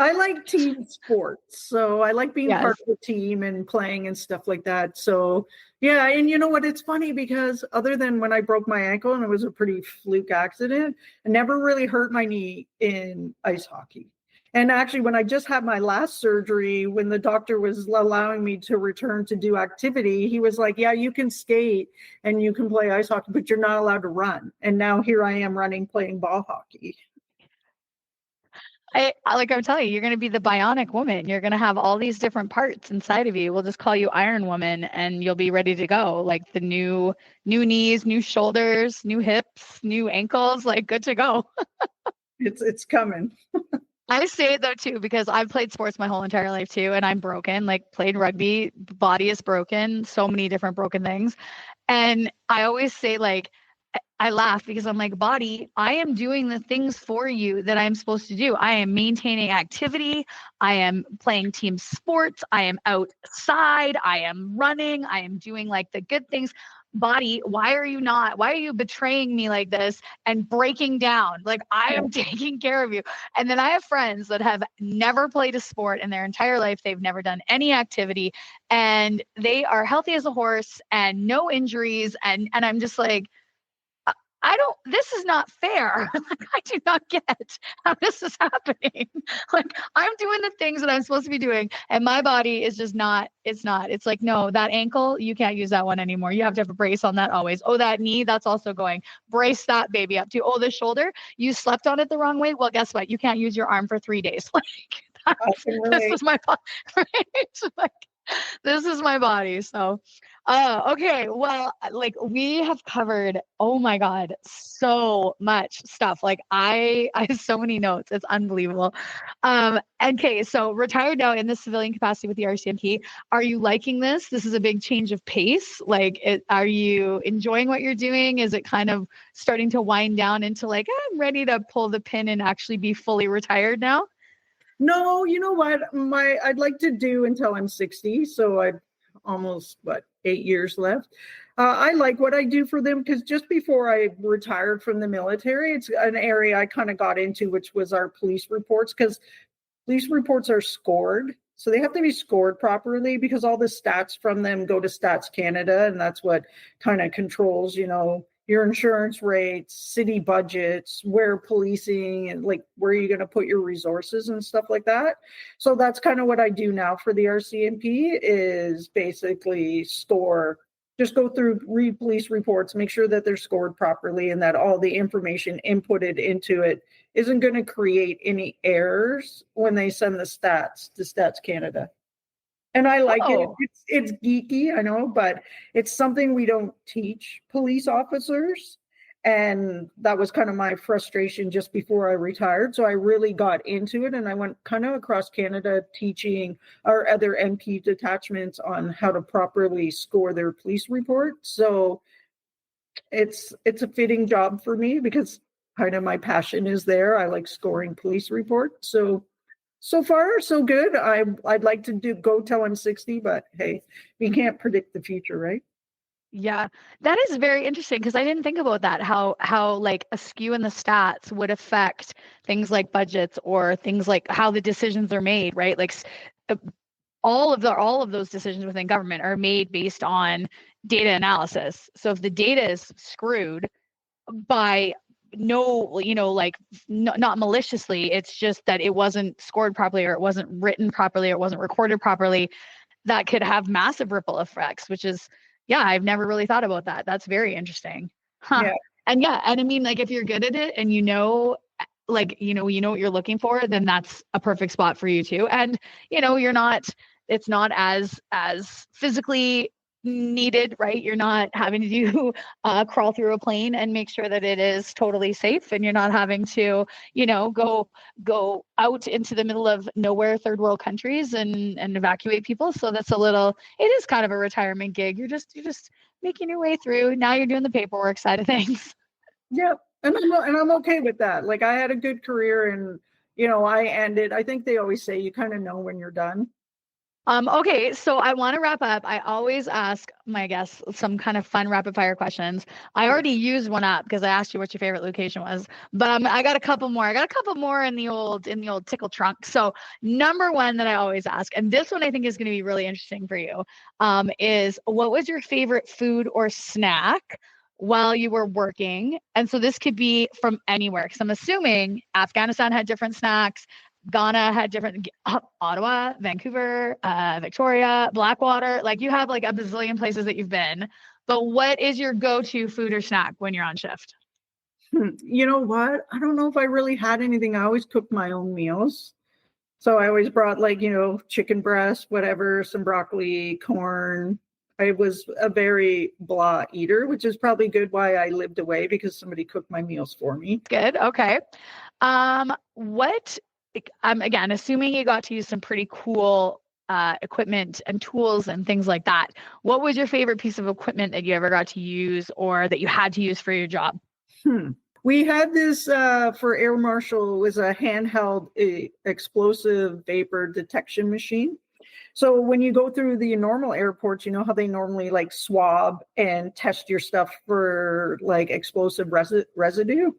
I like team sports. So I like being part of the team and playing and stuff like that. So yeah. And you know what? It's funny because other than when I broke my ankle, and it was a pretty fluke accident, I never really hurt my knee in ice hockey. And actually, when I just had my last surgery, when the doctor was allowing me to return to do activity, he was like, yeah, you can skate and you can play ice hockey, but you're not allowed to run. And now here I am playing ball hockey. Like I'm telling you, you're going to be the bionic woman. You're going to have all these different parts inside of you. We'll just call you Iron Woman and you'll be ready to go. Like the new knees, new shoulders, new hips, new ankles, like good to go. It's coming. I say it though too, because I've played sports my whole entire life too. And I'm broken, like played rugby, body is broken, so many different broken things. And I always say, like, I laugh because I'm like, body, I am doing the things for you that I'm supposed to do. I am maintaining activity. I am playing team sports. I am outside. I am running. I am doing like the good things. Body, why are you betraying me like this and breaking down? Like, I am taking care of you. And then I have friends that have never played a sport in their entire life. They've never done any activity and they are healthy as a horse and no injuries. And I'm just like, this is not fair. Like, I do not get how this is happening. Like, I'm doing the things that I'm supposed to be doing and my body is just not, it's like, no, that ankle, you can't use that one anymore. You have to have a brace on that always. Oh, that knee, that's also going. Brace that baby up too. Oh, the shoulder, you slept on it the wrong way. Well, guess what? You can't use your arm for 3 days. Like, this is my body, right? Like, this is my body. So, okay. Well, like we have covered, oh my God, so much stuff. Like I have so many notes. It's unbelievable. Okay. So retired now in the civilian capacity with the RCMP. Are you liking this? This is a big change of pace. Like, are you enjoying what you're doing? Is it kind of starting to wind down into like, I'm ready to pull the pin and actually be fully retired now? No, you know what? I'd like to do until I'm 60. So I've almost 8 years left. I like what I do for them because just before I retired from the military, it's an area I kind of got into, which was our police reports, because police reports are scored. So they have to be scored properly because all the stats from them go to Stats Canada. And that's what kind of controls, your insurance rates, city budgets, where policing, and like where you're going to put your resources and stuff like that. So that's kind of what I do now for the RCMP is basically just go through police reports, make sure that they're scored properly and that all the information inputted into it isn't going to create any errors when they send the stats to Stats Canada. And I like it. It's geeky, I know, but it's something we don't teach police officers. And that was kind of my frustration just before I retired. So I really got into it and I went kind of across Canada teaching our other MP detachments on how to properly score their police report. So it's a fitting job for me because kind of my passion is there. I like scoring police reports. So far, so good. I'd like to go till I'm 60, but hey, we can't predict the future, right? Yeah, that is very interesting because I didn't think about that. How like a skew in the stats would affect things like budgets or things like how the decisions are made, right? Like uh, all of those decisions within government are made based on data analysis. So if the data is screwed by no, like not maliciously, it's just that it wasn't scored properly or it wasn't written properly or it wasn't recorded properly, that could have massive ripple effects, which is, yeah, I've never really thought about that. That's very interesting. Huh. Yeah. And yeah, and I mean, like if you're good at it and like, you know what you're looking for, then that's a perfect spot for you too. And, you're not, it's not as physically needed, right? You're not having to do crawl through a plane and make sure that it is totally safe, and you're not having to, go out into the middle of nowhere, third world countries, and evacuate people. So that's it is kind of a retirement gig. You're just making your way through. Now you're doing the paperwork side of things. Yeah. And I'm okay with that. Like I had a good career and, I ended, I think they always say you kind of know when you're done. Okay, so I want to wrap up. I always ask my guests some kind of fun rapid fire questions. I already used one up because I asked you what your favorite location was, but I got a couple more. I got a couple more in the old tickle trunk. So number one that I always ask, and this one I think is going to be really interesting for you, is what was your favorite food or snack while you were working? And so this could be from anywhere, because I'm assuming Afghanistan had different snacks. Ghana had different, Ottawa, Vancouver, Victoria, Blackwater. Like you have like a bazillion places that you've been. But what is your go-to food or snack when you're on shift? You know what? I don't know if I really had anything. I always cooked my own meals. So I always brought like, chicken breast, whatever, some broccoli, corn. I was a very blah eater, which is probably good why I lived away, because somebody cooked my meals for me. Good. Okay. What I'm again assuming you got to use some pretty cool equipment and tools and things like that. What was your favorite piece of equipment that you ever got to use or that you had to use for your job? We had this for Air Marshal, was a handheld explosive vapor detection machine. So when you go through the normal airports, you know how they normally like swab and test your stuff for like explosive residue.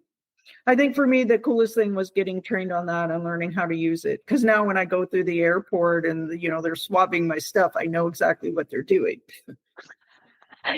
I think for me, the coolest thing was getting trained on that and learning how to use it. Because now when I go through the airport and, they're swabbing my stuff, I know exactly what they're doing.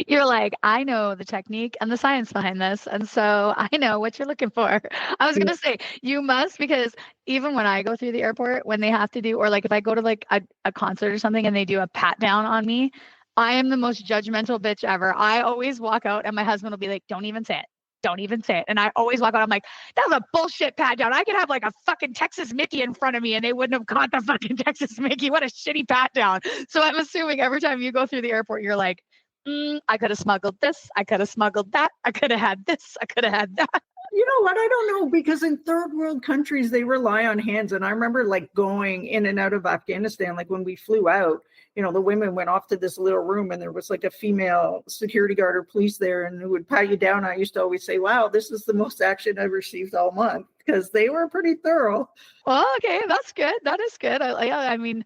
You're like, I know the technique and the science behind this. And so I know what you're looking for. I was going to say, you must, because even when I go through the airport, when they have to do, or like if I go to like a concert or something and they do a pat down on me, I am the most judgmental bitch ever. I always walk out and my husband will be like, don't even say it. Don't even say it. And I always walk out. I'm like, that was a bullshit pat down. I could have like a fucking Texas Mickey in front of me and they wouldn't have caught the fucking Texas Mickey. What a shitty pat down. So I'm assuming every time you go through the airport, you're like, I could have smuggled this. I could have smuggled that. I could have had this. I could have had that. You know what? I don't know, because in third world countries, they rely on hands. And I remember like going in and out of Afghanistan, like when we flew out, the women went off to this little room and there was like a female security guard or police there and who would pat you down. I used to always say, wow, this is the most action I've received all month, because they were pretty thorough. Well, okay, that's good. That is good. I mean,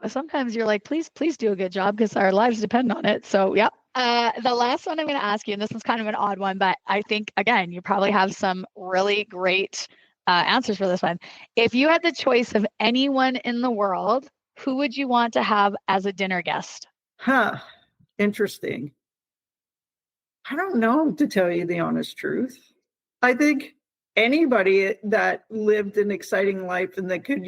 sometimes you're like, please do a good job because our lives depend on it. So, yeah. The last one I'm going to ask you, and this one's kind of an odd one, but I think, again, you probably have some really great answers for this one. If you had the choice of anyone in the world, who would you want to have as a dinner guest? Interesting. I don't know, to tell you the honest truth. I think anybody that lived an exciting life and that could,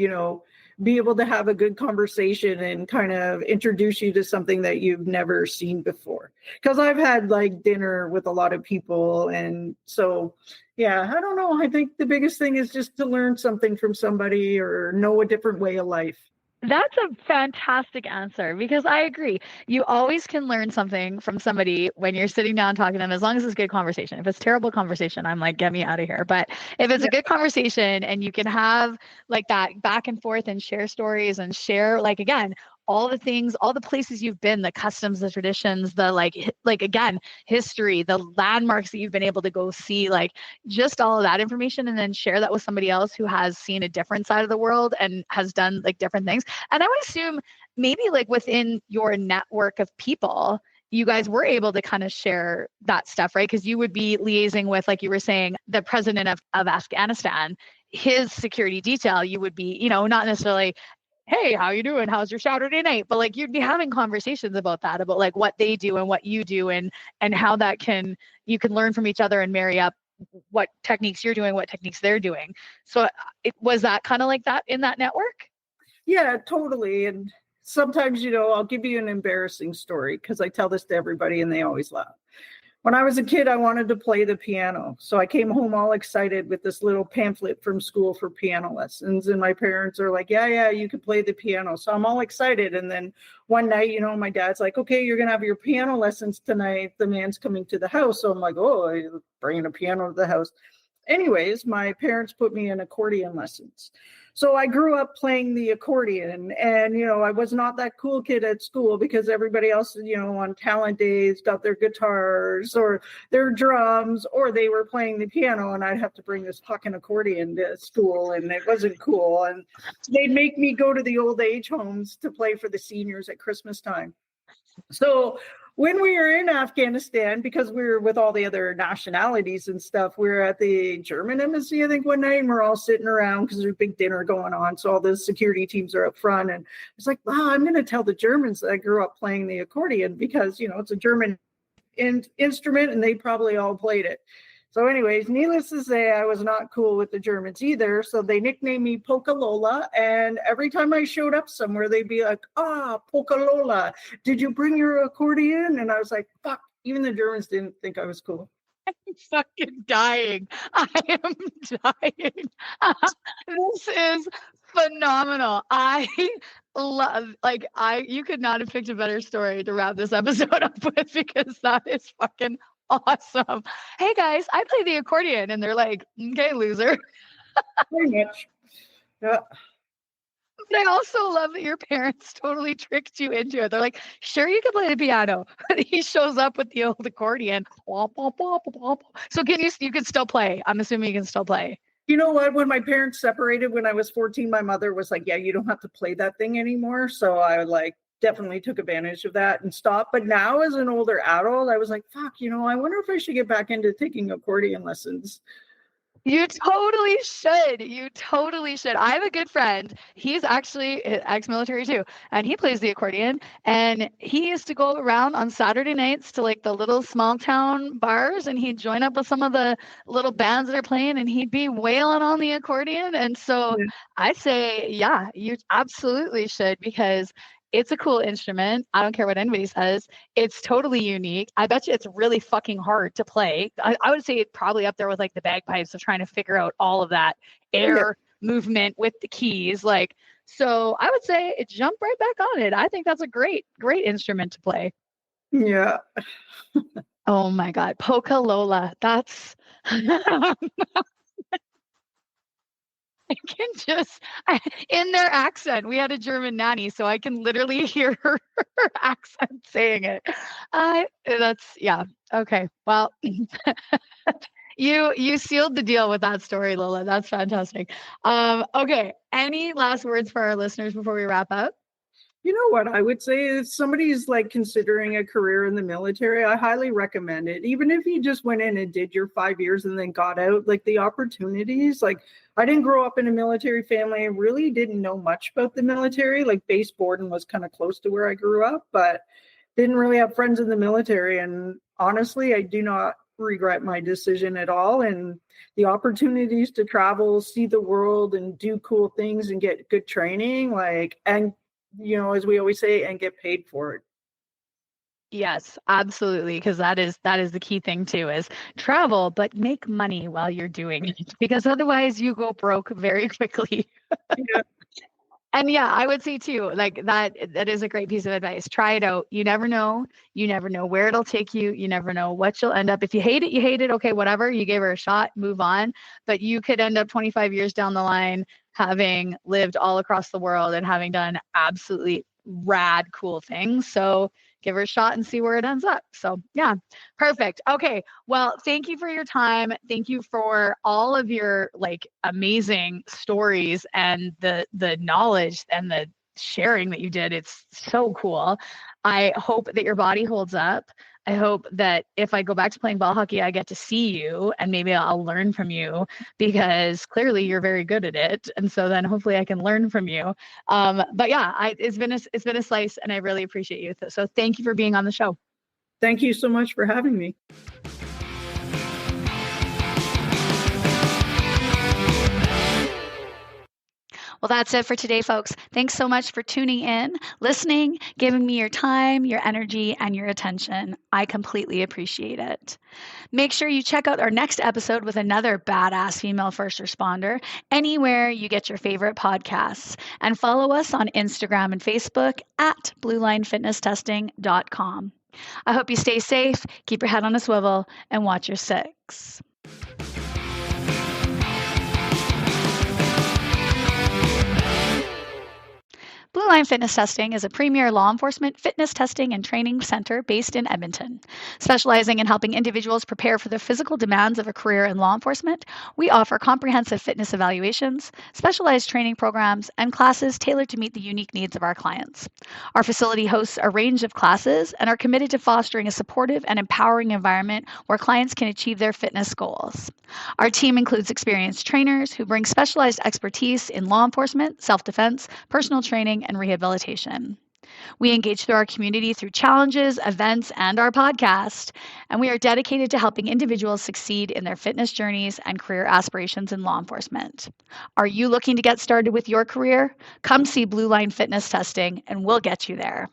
be able to have a good conversation and kind of introduce you to something that you've never seen before. Because I've had like dinner with a lot of people. And so, yeah, I don't know. I think the biggest thing is just to learn something from somebody or know a different way of life. That's a fantastic answer, because I agree. You always can learn something from somebody when you're sitting down talking to them, as long as it's good conversation. If it's terrible conversation, I'm like, get me out of here. But if it's a good conversation and you can have like that back and forth and share stories and share, like, again, all the things, all the places you've been, the customs, the traditions, the like again, history, the landmarks that you've been able to go see, like just all of that information, and then share that with somebody else who has seen a different side of the world and has done like different things. And I would assume maybe like within your network of people, you guys were able to kind of share that stuff, right? Because you would be liaising with, like you were saying, the president of Afghanistan, his security detail. You would be, not necessarily, hey, how you doing? How's your Saturday night? But like you'd be having conversations about that, about like what they do and what you do, and how that you can learn from each other and marry up what techniques you're doing, what techniques they're doing. So was that kind of like that in that network? Yeah, totally. And sometimes, I'll give you an embarrassing story because I tell this to everybody and they always laugh. When I was a kid, I wanted to play the piano. So I came home all excited with this little pamphlet from school for piano lessons. And my parents are like, yeah, you can play the piano. So I'm all excited. And then one night, my dad's like, okay, you're going to have your piano lessons tonight. The man's coming to the house. So I'm like, oh, I'm bringing a piano to the house. Anyways, my parents put me in accordion lessons. So I grew up playing the accordion, and, I was not that cool kid at school because everybody else, on talent days got their guitars or their drums, or they were playing the piano, and I'd have to bring this fucking accordion to school, and it wasn't cool. And they'd make me go to the old age homes to play for the seniors at Christmas time. So when we were in Afghanistan, because we were with all the other nationalities and stuff, we were at the German embassy, I think, one night, and we're all sitting around because there's a big dinner going on. So all the security teams are up front. And it's like, wow, I'm going to tell the Germans that I grew up playing the accordion because, it's a German instrument and they probably all played it. So anyways, needless to say, I was not cool with the Germans either. So they nicknamed me Polka Lola. And every time I showed up somewhere, they'd be like, Polka Lola, did you bring your accordion? And I was like, fuck, even the Germans didn't think I was cool. I'm fucking dying. I am dying. This is phenomenal. I love, you could not have picked a better story to wrap this episode up with, because that is fucking awesome. Hey guys, I play the accordion, and they're like, okay, loser. Pretty much. Yeah. But I also love that your parents totally tricked you into it. They're like, sure, you can play the piano. He shows up with the old accordion. So you can still play. I'm assuming you can still play. You know what? When my parents separated when I was 14, my mother was like, yeah, you don't have to play that thing anymore. So I definitely took advantage of that and stopped. But now as an older adult, I was like, fuck, I wonder if I should get back into taking accordion lessons. You totally should. You totally should. I have a good friend. He's actually ex-military too, and he plays the accordion. And he used to go around on Saturday nights to like the little small town bars, and he'd join up with some of the little bands that are playing, and he'd be wailing on the accordion. And so I'd say, yeah, you absolutely should, because it's a cool instrument. I don't care what anybody says. It's totally unique. I bet you it's really fucking hard to play. I would say it's probably up there with like the bagpipes of trying to figure out all of that air movement with the keys. So I would say jump right back on it. I think that's a great, great instrument to play. Yeah. Oh my God. Polka Lola. That's... I can in their accent. We had a German nanny, so I can literally hear her accent saying it. Okay. Well, you sealed the deal with that story, Lola. That's fantastic. Okay. Any last words for our listeners before we wrap up? You know what I would say, if somebody's considering a career in the military, I highly recommend it. Even if you just went in and did your 5 years and then got out, the opportunities, I didn't grow up in a military family. I really didn't know much about the military. Base Borden was kind of close to where I grew up, but didn't really have friends in the military. And honestly, I do not regret my decision at all. And the opportunities to travel, see the world, and do cool things and get good training, and as we always say, and get paid for it. Yes, absolutely. Because that is the key thing too, is travel, but make money while you're doing it, because otherwise you go broke very quickly. Yeah. And yeah, I would say too, that is a great piece of advice. Try it out. You never know. You never know where it'll take you. You never know what you'll end up. If you hate it, you hate it. Okay, whatever. You gave her a shot, move on. But you could end up 25 years down the line having lived all across the world and having done absolutely rad, cool things. So give her a shot and see where it ends up. So yeah, perfect. Okay. Well, thank you for your time. Thank you for all of your amazing stories and the knowledge and the sharing that you did. It's so cool. I hope that your body holds up. I hope that if I go back to playing ball hockey, I get to see you and maybe I'll learn from you, because clearly you're very good at it. And so then hopefully I can learn from you. But yeah, it's been a slice, and I really appreciate you. So thank you for being on the show. Thank you so much for having me. Well, that's it for today, folks. Thanks so much for tuning in, listening, giving me your time, your energy, and your attention. I completely appreciate it. Make sure you check out our next episode with another badass female first responder anywhere you get your favorite podcasts. And follow us on Instagram and Facebook at bluelinefitnesstesting.com. I hope you stay safe, keep your head on a swivel, and watch your six. Blue Line Fitness Testing is a premier law enforcement fitness testing and training center based in Edmonton. Specializing in helping individuals prepare for the physical demands of a career in law enforcement, we offer comprehensive fitness evaluations, specialized training programs, and classes tailored to meet the unique needs of our clients. Our facility hosts a range of classes and are committed to fostering a supportive and empowering environment where clients can achieve their fitness goals. Our team includes experienced trainers who bring specialized expertise in law enforcement, self-defense, personal training, and rehabilitation. We engage through our community through challenges, events, and our podcast, and we are dedicated to helping individuals succeed in their fitness journeys and career aspirations in law enforcement. Are you looking to get started with your career? Come see Blue Line Fitness Testing, and we'll get you there.